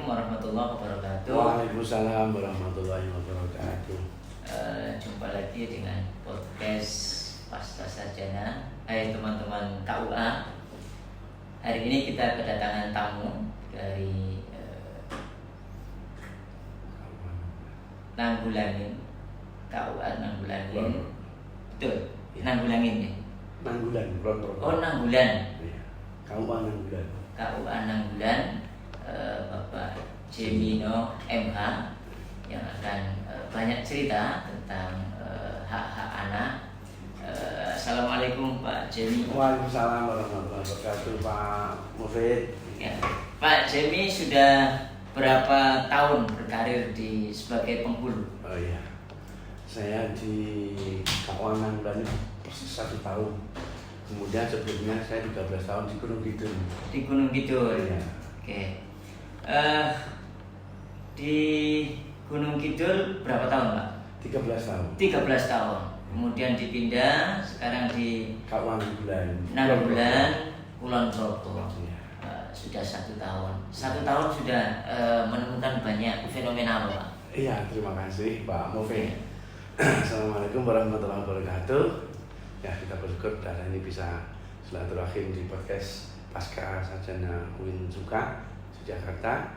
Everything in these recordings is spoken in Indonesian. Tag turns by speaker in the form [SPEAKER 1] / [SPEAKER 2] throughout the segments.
[SPEAKER 1] Assalamualaikum warahmatullahi wabarakatuh.
[SPEAKER 2] Waalaikumsalam warahmatullahi wabarakatuh.
[SPEAKER 1] Jumpa lagi dengan podcast Pasca Sarjana. Hai teman-teman KUA. Hari ini kita kedatangan tamu dari Nanggulangin, KUA Nanggulangin. Betul, Nanggulangin ya.
[SPEAKER 2] Nanggulan,
[SPEAKER 1] Oh Nanggulan.
[SPEAKER 2] KUA Nanggulan.
[SPEAKER 1] KUA Nanggulan, Bapak Jemino MH yang akan banyak cerita tentang hak-hak anak. Assalamualaikum Pak Jemi.
[SPEAKER 2] Waalaikumsalam warahmatullahi wabarakatuh Pak Mufid.
[SPEAKER 1] Ya, Pak Jemi sudah berapa tahun berkarir sebagai penghulu?
[SPEAKER 2] Oh iya, saya di KUA Nanggulan persis 1 tahun. Kemudian sebelumnya saya 13 tahun di Gunung Kidul.
[SPEAKER 1] Di Gunung Kidul.
[SPEAKER 2] Iya.
[SPEAKER 1] Oke. Di Gunung Kidul berapa tahun Pak?
[SPEAKER 2] 13 tahun.
[SPEAKER 1] 13 tahun. Kemudian dipindah sekarang di
[SPEAKER 2] KUA Nanggulan.
[SPEAKER 1] Nanggulan Kulon Progo.
[SPEAKER 2] Iya.
[SPEAKER 1] Sudah 1 tahun. 1 tahun sudah menemukan banyak fenomena Pak.
[SPEAKER 2] Iya, terima kasih Pak Mufid. Assalamualaikum warahmatullahi wabarakatuh. Ya, kita bersyukur hari ini bisa silaturahim di podcast Pasca Sarjana UIN Suka Jakarta.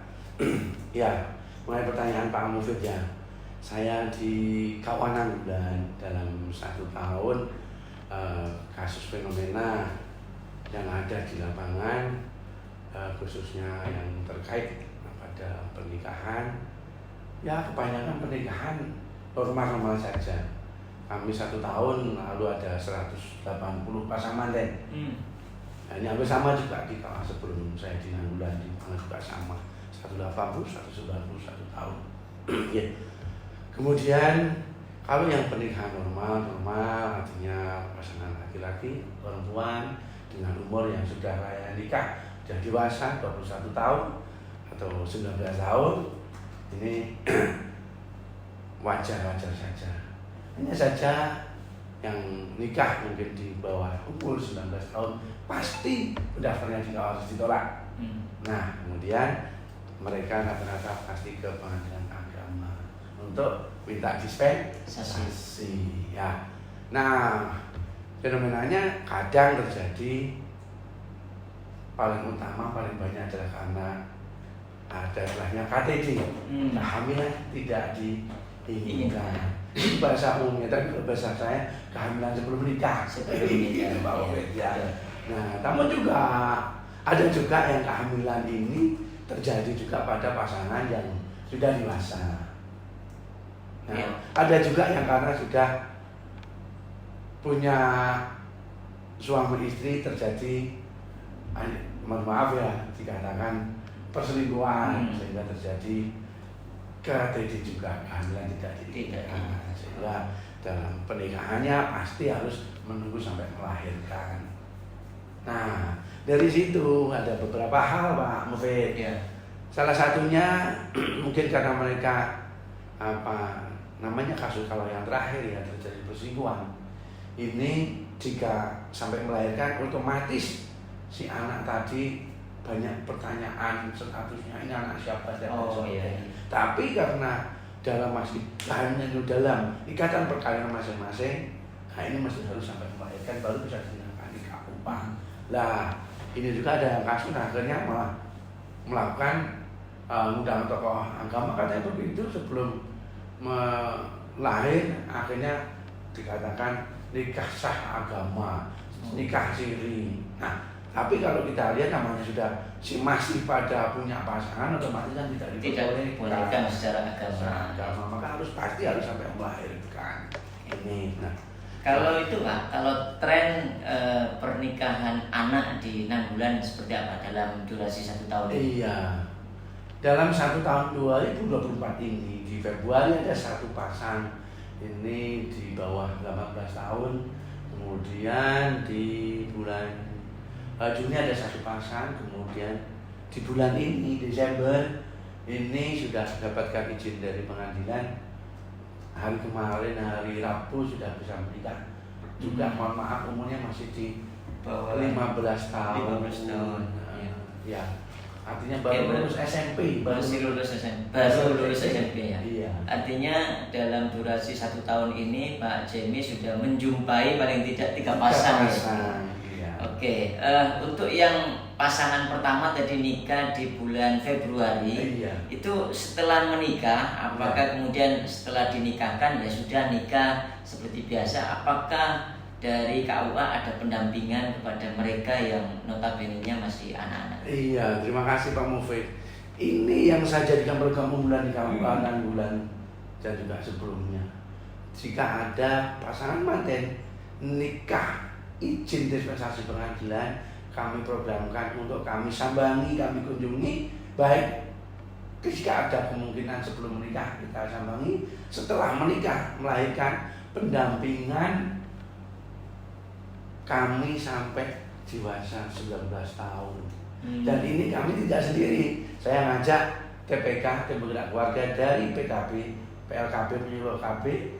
[SPEAKER 2] Ya, mengenai pertanyaan Pak Mufid ya, saya di KUA Nanggulan dalam 1 tahun kasus fenomena yang ada di lapangan, khususnya yang terkait pada pernikahan. Ya, kebanyakan pernikahan normal-normal saja. Kami 1 tahun lalu ada 180 pasangan deh. Nah, ini hampir sama juga di KUA sebelum saya di Nanggulan juga sama 180, 190 1 tahun. Ya. Kemudian kalau yang pernikahan normal artinya pasangan laki-laki perempuan dengan umur yang sudah layak nikah, sudah dewasa 21 tahun atau 19 tahun, ini wajar-wajar saja. Hanya saja yang nikah mungkin di bawah umur 19 tahun pasti pendaftarnya harus ditolak. Nah, kemudian mereka rata-rata pasti ke pengadilan agama untuk minta dispensasi. Ya. Nah, fenomenanya kadang terjadi paling utama paling banyak adalah karena ada istilahnya KTD, kehamilan tidak diinginkan. Itu bahasa umumnya, tapi kalau bahasa saya kehamilan sebelum menikah.
[SPEAKER 1] Sebelum menikah,
[SPEAKER 2] Pak Mufid ya.
[SPEAKER 1] Ya.
[SPEAKER 2] Nah, namun juga ada juga yang kehamilan ini terjadi juga pada pasangan yang sudah dewasa. Nah,
[SPEAKER 1] Ya.
[SPEAKER 2] ada juga yang karena sudah punya suami istri terjadi, mohon maaf ya, dikatakan perselingkuhan sehingga terjadi KTD juga, kehamilan tidak diinginkan. Sehingga dalam pernikahannya pasti harus menunggu sampai melahirkan. Nah, dari situ ada beberapa hal Pak Mufid.
[SPEAKER 1] Ya.
[SPEAKER 2] Salah satunya mungkin karena mereka kasus kalau yang terakhir ya terjadi perselingkuhan. Ini jika sampai melahirkan otomatis si anak tadi banyak pertanyaan statusnya, ini anak siapa dan
[SPEAKER 1] Iya.
[SPEAKER 2] Tapi karena dalam masih dalam ikatan perkawinan masing-masing, nah ini masih harus sampai melahirkan baru bisa dinyatakan nikah upah. Lah, ini juga ada yang kasus akhirnya malah melakukan undang tokoh agama katanya begitu sebelum lahir akhirnya dikatakan nikah sah agama, nikah siri. Nah, tapi kalau kita lihat namanya sudah masih pada punya pasangan, otomatis kan tidak
[SPEAKER 1] dibolehkan secara agama.
[SPEAKER 2] Maka pasti harus sampai melahirkan ini. Nah,
[SPEAKER 1] kalau itu Pak, kalau tren pernikahan anak di Nanggulan seperti apa dalam durasi 1 tahun ini?
[SPEAKER 2] Iya, dalam 1 tahun 2024 ini di Februari ada 1 pasang ini di bawah 18 tahun. Kemudian di bulan Juni ada 1 pasang. Kemudian di bulan ini Desember ini sudah mendapatkan izin dari pengadilan. Hari kemarin hari Rabu sudah bisa menikah. Juga mohon maaf umurnya masih di bawah 15 tahun.
[SPEAKER 1] 15 tahun.
[SPEAKER 2] Ya. Artinya baru lulus SMP,
[SPEAKER 1] masih baru lulus SMP ya.
[SPEAKER 2] Iya.
[SPEAKER 1] Artinya dalam durasi 1 tahun ini Pak Jemi sudah menjumpai paling tidak 3 pasang.
[SPEAKER 2] Iya.
[SPEAKER 1] Oke, untuk yang pasangan pertama tadi nikah di bulan Februari,
[SPEAKER 2] Iya.
[SPEAKER 1] itu setelah menikah, apakah kemudian setelah dinikahkan ya sudah nikah seperti biasa? Apakah dari KUA ada pendampingan kepada mereka yang notabene-nya masih anak-anak?
[SPEAKER 2] Iya, terima kasih Pak Mufid. Ini yang saya jadikan program unggulan di KUA bulan dan juga sebelumnya. Jika ada pasangan manten nikah izin dispensasi pengadilan, kami programkan untuk kami sambangi, kami kunjungi, baik jika ada kemungkinan sebelum menikah kita sambangi, setelah menikah melahirkan pendampingan kami sampai dewasa 19 tahun. Dan ini kami tidak sendiri. Saya ngajak TPK, Tim Penggerak Keluarga dari PKB, PLKB, penyuluh KB,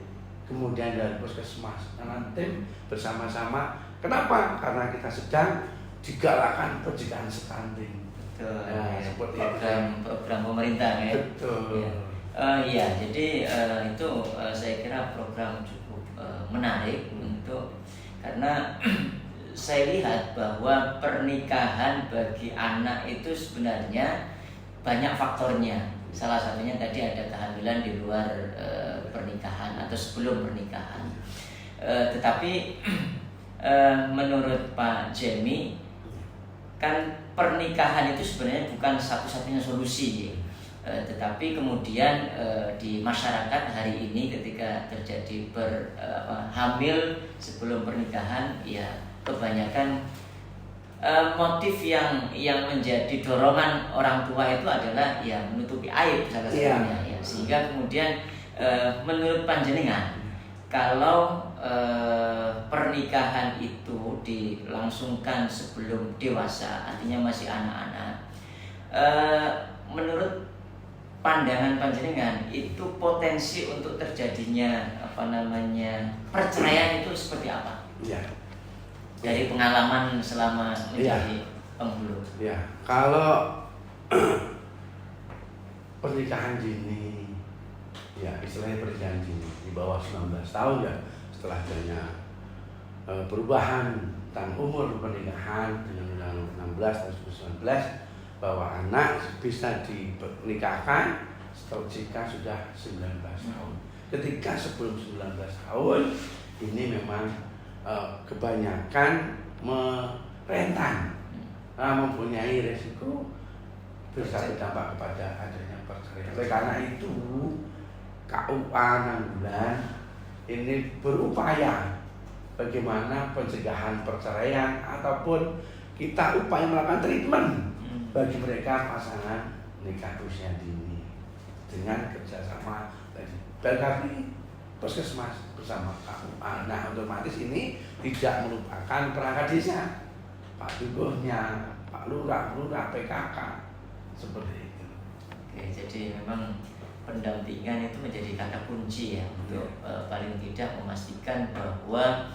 [SPEAKER 2] kemudian dari Puskesmas. Karena tim bersama-sama. Kenapa? Karena kita sedang digalakkan pencegahan stunting.
[SPEAKER 1] Betul.
[SPEAKER 2] Ya, seperti
[SPEAKER 1] program pemerintah ya.
[SPEAKER 2] Betul.
[SPEAKER 1] Iya, jadi itu saya kira program cukup menarik untuk karena saya lihat bahwa pernikahan bagi anak itu sebenarnya banyak faktornya. Salah satunya tadi ada kehamilan di luar pernikahan atau sebelum pernikahan. Tetapi menurut Pak Jemi, kan pernikahan itu sebenarnya bukan satu-satunya solusi, tetapi kemudian di masyarakat hari ini ketika terjadi hamil sebelum pernikahan, ya kebanyakan motif yang menjadi dorongan orang tua itu adalah ya menutupi aib salah satunya, ya. Sehingga kemudian menurut panjenengan, kalau pernikahan itu dilangsungkan sebelum dewasa, artinya masih anak-anak, menurut pandangan panjenengan itu potensi untuk terjadinya perceraian itu seperti apa?
[SPEAKER 2] Iya.
[SPEAKER 1] Dari pengalaman selama menjadi penghulu.
[SPEAKER 2] Ya, kalau pernikahan dini, ya istilahnya pernikahan dini di bawah 19 tahun ya, setelah adanya perubahan tentang umur pernikahan dengan Undang-Undang 16 tahun 2019 bahwa anak bisa dinikahkan jika sudah 19 tahun. Ketika sebelum 19 tahun ini memang kebanyakan rentan mempunyai resiko bisa berdampak kepada adanya perceraian. Oleh karena itu KUA 6 bulan ini berupaya bagaimana pencegahan perceraian ataupun kita upaya melakukan treatment bagi mereka pasangan nikah usia dini dengan kerjasama dari PLKB, Puskesmas bersama KUA. Nah, otomatis ini tidak melupakan perangkat desa, Pak Dukuhnya, Pak Lurah, PKK, seperti itu.
[SPEAKER 1] Oke, jadi memang pendampingan itu menjadi kata kunci ya untuk paling tidak memastikan bahwa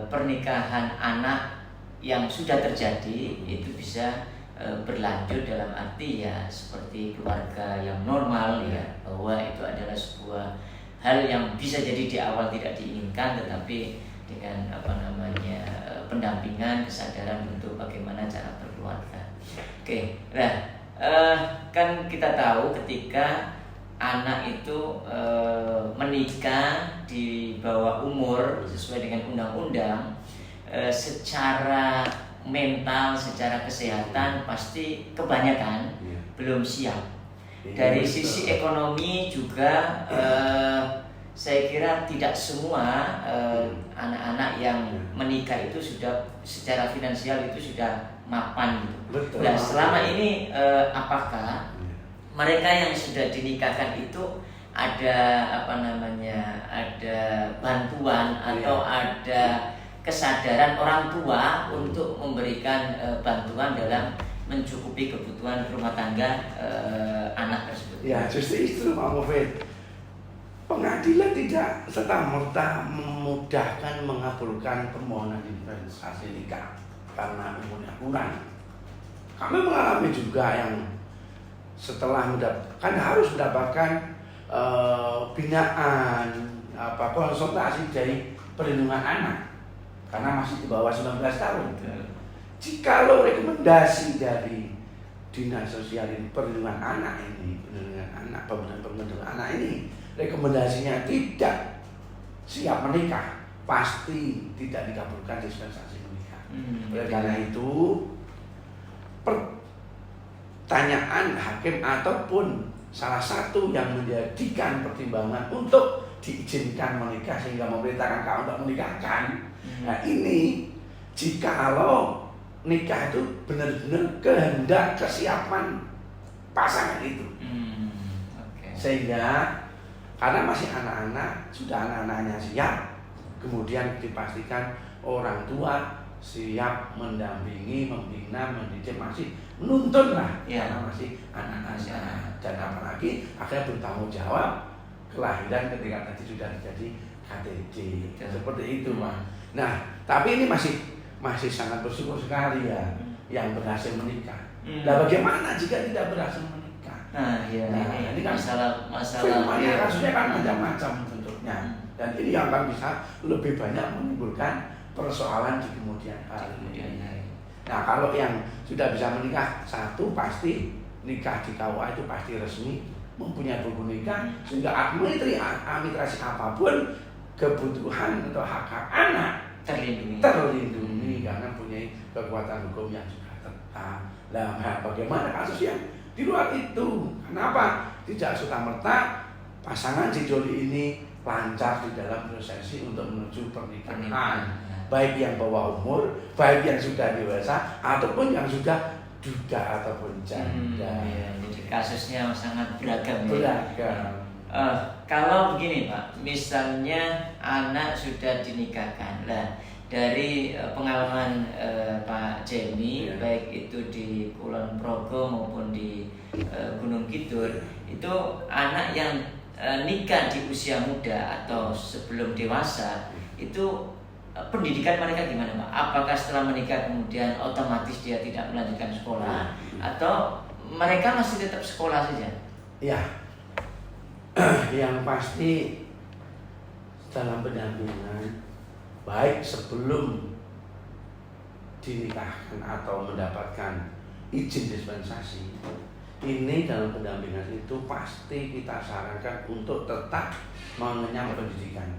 [SPEAKER 1] pernikahan anak yang sudah terjadi itu bisa berlanjut dalam arti ya seperti keluarga yang normal ya, bahwa itu adalah sebuah hal yang bisa jadi di awal tidak diinginkan, tetapi dengan pendampingan, kesadaran untuk bagaimana cara berkeluarga. Oke, nah kan kita tahu ketika anak itu menikah di bawah umur sesuai dengan undang-undang, secara mental, secara kesehatan pasti kebanyakan belum siap. Dari sisi ekonomi juga saya kira tidak semua anak-anak yang menikah itu sudah secara finansial itu sudah mapan gitu.
[SPEAKER 2] Betul.
[SPEAKER 1] Nah, selama ini apakah mereka yang sudah dinikahkan itu ada ada bantuan atau ada kesadaran orang tua untuk memberikan bantuan dalam mencukupi kebutuhan rumah tangga anak tersebut?
[SPEAKER 2] Ya, justru itu Pak Mufid. Pengadilan tidak serta-merta memudahkan mengabulkan permohonan dispensasi nikah karena umurnya kurang. kami mengalami juga yang setelah kan harus mendapatkan binaan, konsultasi dari perlindungan anak karena masih di bawah 19 tahun. Jikalau rekomendasi dari Dinas Sosial Perlindungan Anak ini, perlindungan anak ini, rekomendasinya tidak siap menikah, pasti tidak dikabulkan dispensasi menikah. Oleh karena itu, pertanyaan hakim ataupun salah satu yang menjadikan pertimbangan untuk diizinkan menikah sehingga memerintahkan kau untuk menikahkan. Nah ini jikalau nikah itu benar-benar kehendak kesiapan pasangan itu. Sehingga karena masih anak-anak, sudah anak-anaknya siap, kemudian dipastikan orang tua siap mendampingi, membina, mendidik, masih menuntun lah, karena masih anak-anak. Dan apalagi akhirnya bertanggung jawab kelahiran ketika tadi sudah terjadi KTD, seperti itu, Pak. Nah, tapi ini masih sangat bersyukur sekali ya yang berhasil menikah. Nah, bagaimana jika tidak berhasil menikah?
[SPEAKER 1] Ini kan masalah
[SPEAKER 2] filmnya kasusnya kan macam-macam bentuknya. Dan ini yang akan bisa lebih banyak menimbulkan persoalan di kemudian hari. Nah, kalau yang sudah bisa menikah, satu pasti nikah di KUA itu pasti resmi, mempunyai buku nikah, sehingga administrasi apapun kebutuhan atau hak-hak anak terlindungi karena punya kekuatan hukum yang sudah tetap. Nah, bagaimana kasus yang di luar itu? Kenapa tidak serta-merta pasangan sejoli ini lancar di dalam prosesi untuk menuju pernikahan, baik yang bawah umur, baik yang sudah dewasa, ataupun yang sudah duda ataupun janda.
[SPEAKER 1] Jadi kasusnya sangat beragam. Kalau begini Pak, misalnya anak sudah dinikahkan, dari pengalaman Pak Jemi, baik itu di Kulon Progo maupun di Gunung Kidul, itu anak yang nikah di usia muda atau sebelum dewasa, itu pendidikan mereka gimana Pak? Apakah setelah menikah kemudian otomatis dia tidak melanjutkan sekolah, atau mereka masih tetap sekolah saja?
[SPEAKER 2] Ya, yang pasti dalam pendampingan, baik sebelum dinikahkan atau mendapatkan izin dispensasi, ini dalam pendampingan itu pasti kita sarankan untuk tetap mengenyam pendidikan.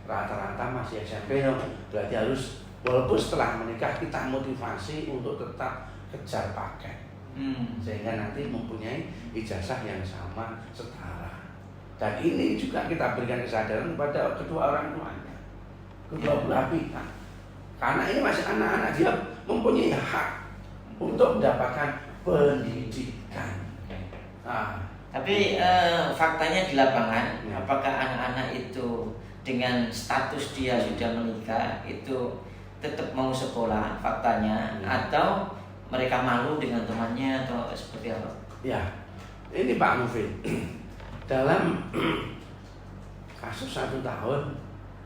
[SPEAKER 2] Rata-rata masih SMP, berarti harus, walaupun setelah menikah kita motivasi untuk tetap kejar paket, sehingga nanti mempunyai ijazah yang sama setara. Dan ini juga kita berikan kesadaran kepada kedua orang tuanya, kedua belah pihak, karena ini masih anak-anak, dia mempunyai hak untuk mendapatkan pendidikan.
[SPEAKER 1] Tapi faktanya di lapangan, apakah anak-anak itu dengan status dia sudah menikah itu tetap mau sekolah faktanya, atau mereka malu dengan temannya atau seperti apa?
[SPEAKER 2] Ya, ini Pak Mufid, dalam kasus 1 tahun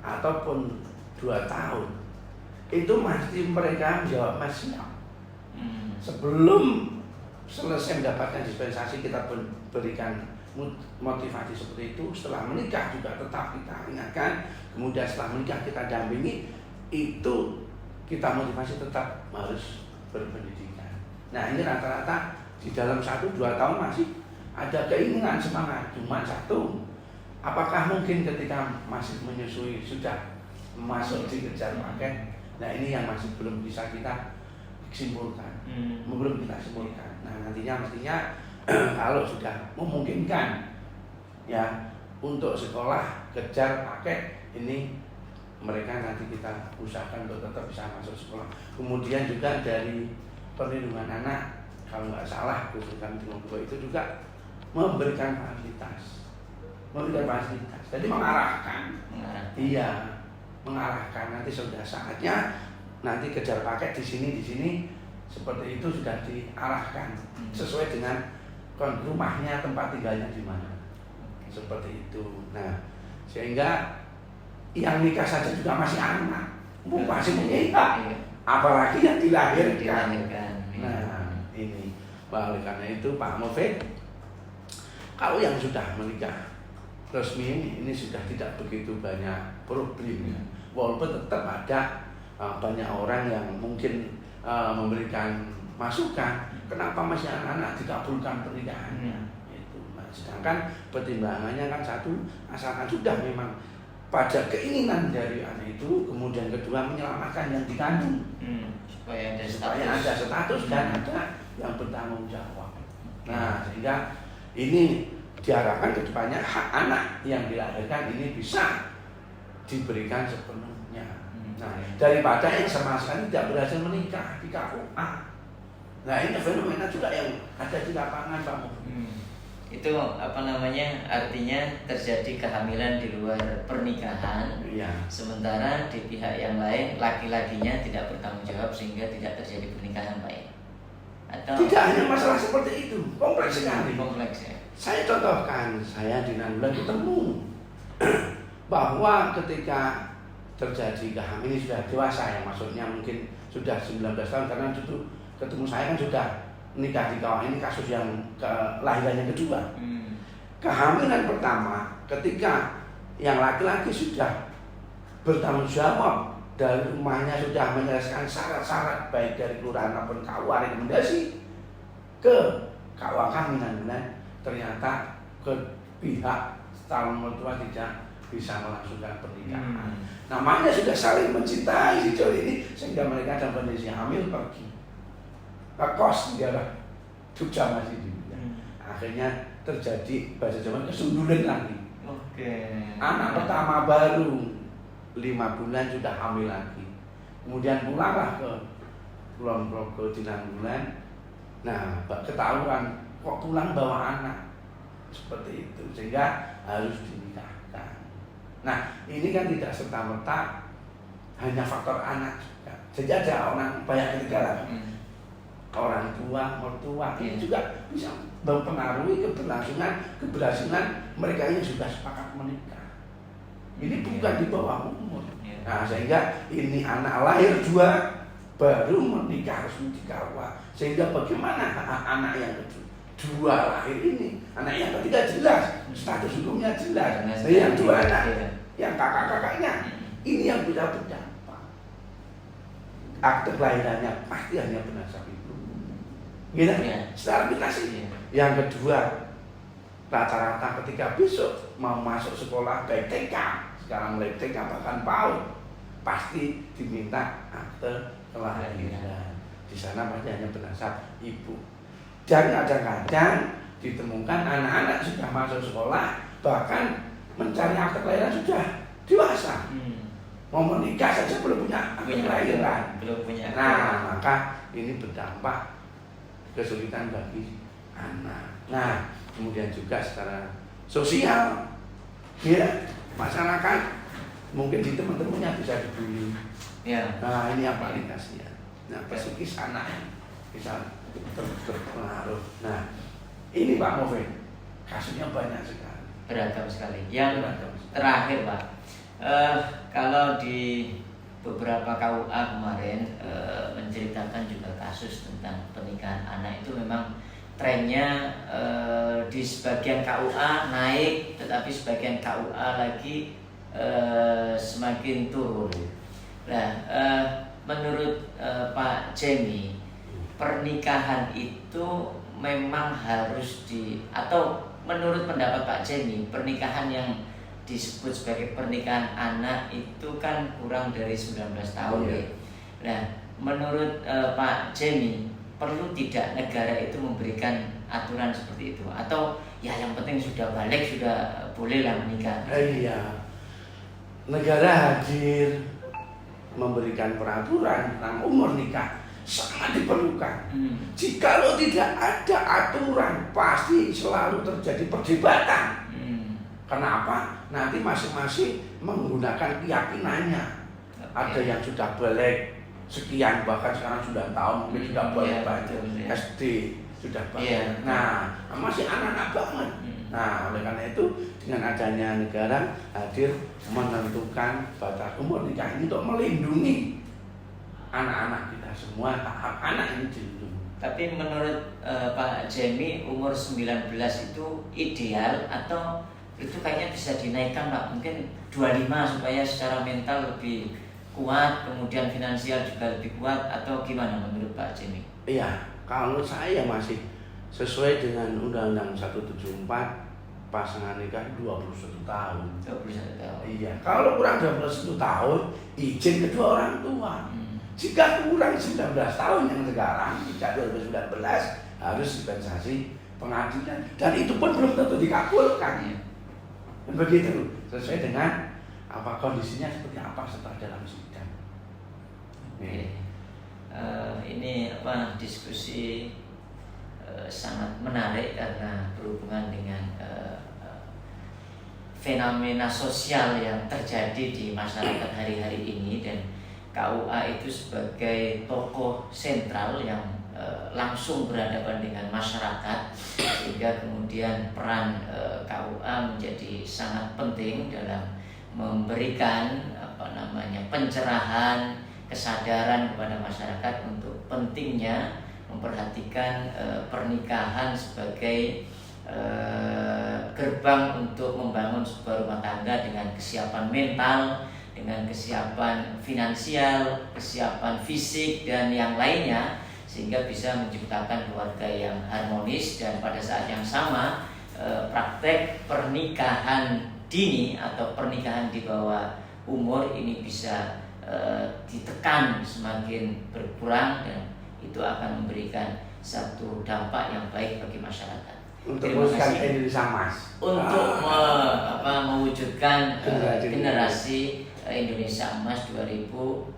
[SPEAKER 2] ataupun 2 tahun itu masih mereka menjawab masih siap. Sebelum selesai mendapatkan dispensasi kita berikan motivasi seperti itu. Setelah menikah juga tetap kita ingatkan, kemudian setelah menikah kita dampingi, itu kita motivasi tetap harus berpendidikan. Nah ini rata-rata di dalam 1-2 tahun masih ada keinginan semangat, cuma satu, apakah mungkin ketika masih menyusui sudah masuk di kejar paket? Nah ini yang masih belum bisa kita simpulkan, belum kita simpulkan. Nah nantinya mestinya kalau sudah memungkinkan ya untuk sekolah kejar paket, ini mereka nanti kita usahakan untuk tetap bisa masuk sekolah. Kemudian juga dari perlindungan anak, kalau nggak salah khususkan di Mogo itu juga memberikan fasilitas, jadi mengarahkan. Iya, mengarahkan. Nanti sudah saatnya nanti kejar paket di sini seperti itu sudah diarahkan sesuai dengan rumahnya, tempat tinggalnya di mana, seperti itu. Nah sehingga yang nikah saja juga masih anak, masih punya hak, apalagi yang dilahirkan. Nah ini. Oleh karena itu Pak Mufid, kalau yang sudah menikah resmi ini sudah tidak begitu banyak problemnya. Walaupun tetap ada banyak orang yang mungkin memberikan masukan, kenapa masih anak-anak dikabulkan pernikahannya. Itu. Nah, sedangkan pertimbangannya kan satu, asalkan sudah memang pada keinginan dari anak itu, kemudian kedua menyelamatkan yang dikandung, supaya ada status dan ada yang bertanggung jawab. Nah, sehingga ini diharapkan kedepannya hak anak yang dilahirkan ini bisa diberikan sepenuhnya. Nah, daripada yang sama sekali tidak berhasil menikah di KUA. Nah, ini fenomena juga yang ada di lapangan, Pak.
[SPEAKER 1] Itu artinya terjadi kehamilan di luar pernikahan, sementara di pihak yang lain laki-lakinya tidak bertanggung jawab sehingga tidak terjadi pernikahan, Pak ya? Atau
[SPEAKER 2] tidak hanya masalah seperti itu, kompleks sekali.
[SPEAKER 1] Kompleks ya.
[SPEAKER 2] Saya contohkan, saya di Nanggula ketemu bahwa ketika terjadi kehamilan ini sudah dewasa ya, maksudnya mungkin sudah 19 tahun, karena itu ketemu saya kan sudah nikah di KUA. Ini kasus yang kelahiran yang kedua. Kehamilan pertama ketika yang laki-laki sudah bertanggung jawab dari rumahnya, sudah menyelesaikan syarat-syarat baik dari kelurahan maupun KUA rekomendasi ke KUA kehamilan, ternyata ke pihak calon mertua tidak bisa melangsungkan pernikahan. Namanya sudah saling mencintai si cowok ini, sehingga mereka dalam kondisi hamil pergi ke kos di daerah Jogja masih di akhirnya terjadi bahasa Jawa kesundulan lagi. Anak pertama baru 5 bulan sudah hamil lagi, kemudian pulanglah ke Kulon Progo di Nanggula. Nah, ketahuan kok pulang bawa anak seperti itu, sehingga harus dinikahkan. Nah, ini kan tidak serta-merta hanya faktor anak juga. Jadi ada orang banyak negara, orang tua, mertua ini juga bisa mempengaruhi keberhasilan mereka yang sudah sepakat menikah. Ini bukan di bawah umur. Nah, sehingga ini anak lahir 2 baru menikah resmi di KUA. Sehingga bagaimana anak yang kedua lahir ini, anak yang ketiga jelas status hukumnya jelas. Dan yang 2 anak, yang kakak-kakaknya ini yang bisa berdampak. Akte kelahirannya pasti hanya berdasarkan itu. Gitu? Secara aplikasi. Yang kedua, rata-rata ketika besok mau masuk sekolah baik TK, sekarang mulai TK bahkan PAUD, pasti diminta akte kelahiran. Di sana pasti hanya berdasar ibu. Dan kadang-kadang ditemukan anak-anak sudah masuk sekolah, bahkan mencari akte kelahiran sudah dewasa. Mau menikah saja belum punya akte kelahiran. Nah, maka ini berdampak kesulitan bagi anak. Nah, kemudian juga secara sosial, ya, masyarakat mungkin di teman-temannya bisa dibully. Nah, ini yang paling kasihan. Nah, psikis anak bisa terpengaruh. Nah, ini Pak Mufid, kasusnya banyak sekali.
[SPEAKER 1] Beragam sekali. Yang terakhir Pak, kalau di beberapa KUA kemarin menceritakan juga kasus tentang pernikahan anak itu memang trennya di sebagian KUA naik, tetapi sebagian KUA lagi semakin turun. Nah, menurut Pak Jemi, pernikahan itu memang harus atau menurut pendapat Pak Jemi, pernikahan yang disebut sebagai pernikahan anak itu kan kurang dari 19 tahun ya. Nah, menurut Pak Jemi, perlu tidak negara itu memberikan aturan seperti itu, atau ya yang penting sudah balik sudah bolehlah menikah?
[SPEAKER 2] Iya, negara hadir memberikan peraturan tentang umur nikah sangat diperlukan. Jikalau tidak ada aturan, pasti selalu terjadi perdebatan. Kenapa? Nanti masing-masing menggunakan keyakinannya. Ada yang sudah balik sekian, bahkan sekarang sudah tahun, mungkin sudah balik SD, sudah balik. Nah, masih anak-anak banget. Nah, oleh karena itu dengan adanya negara hadir menentukan batas umur nikah ini untuk melindungi anak-anak kita semua, hak anak ini dilindungi.
[SPEAKER 1] Tapi menurut Pak Jemi umur 19 itu ideal atau itu kayaknya bisa dinaikkan Pak, mungkin 25 supaya secara mental lebih kuat, kemudian finansial juga lebih kuat, atau gimana menurut Pak Jemi?
[SPEAKER 2] Iya, kalau saya masih sesuai dengan Undang-Undang 174 pasangan nikah 21 tahun.
[SPEAKER 1] 21 tahun.
[SPEAKER 2] Iya, kalau kurang 21 tahun izin kedua orang tua. Jika kurang 19 tahun yang sekarang, sejak 2019 harus dispensasi pengadilan, dan itu pun belum tentu dikabulkan. Begitu, sesuai dengan apa kondisinya seperti apa setelah dalam sidang.
[SPEAKER 1] Ini diskusi sangat menarik karena berhubungan dengan fenomena sosial yang terjadi di masyarakat hari-hari ini, dan KUA itu sebagai tokoh sentral yang langsung berhadapan dengan masyarakat, sehingga kemudian peran KUA menjadi sangat penting dalam memberikan pencerahan, kesadaran kepada masyarakat untuk pentingnya memperhatikan pernikahan sebagai gerbang untuk membangun sebuah rumah tangga dengan kesiapan mental, dengan kesiapan finansial, kesiapan fisik, dan yang lainnya, sehingga bisa menciptakan keluarga yang harmonis. Dan pada saat yang sama praktek pernikahan dini atau pernikahan di bawah umur ini bisa ditekan semakin berkurang, dan itu akan memberikan satu dampak yang baik bagi masyarakat.
[SPEAKER 2] Untuk mewujudkan Indonesia Emas,
[SPEAKER 1] untuk mewujudkan generasi Indonesia Emas 2045.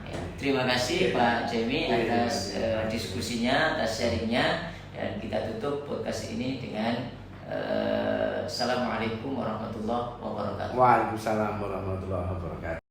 [SPEAKER 1] Ya. Terima kasih Pak Jemi atas diskusinya, atas sharingnya, dan kita tutup podcast ini dengan Assalamualaikum warahmatullahi wabarakatuh.
[SPEAKER 2] Waalaikumsalam warahmatullahi wabarakatuh.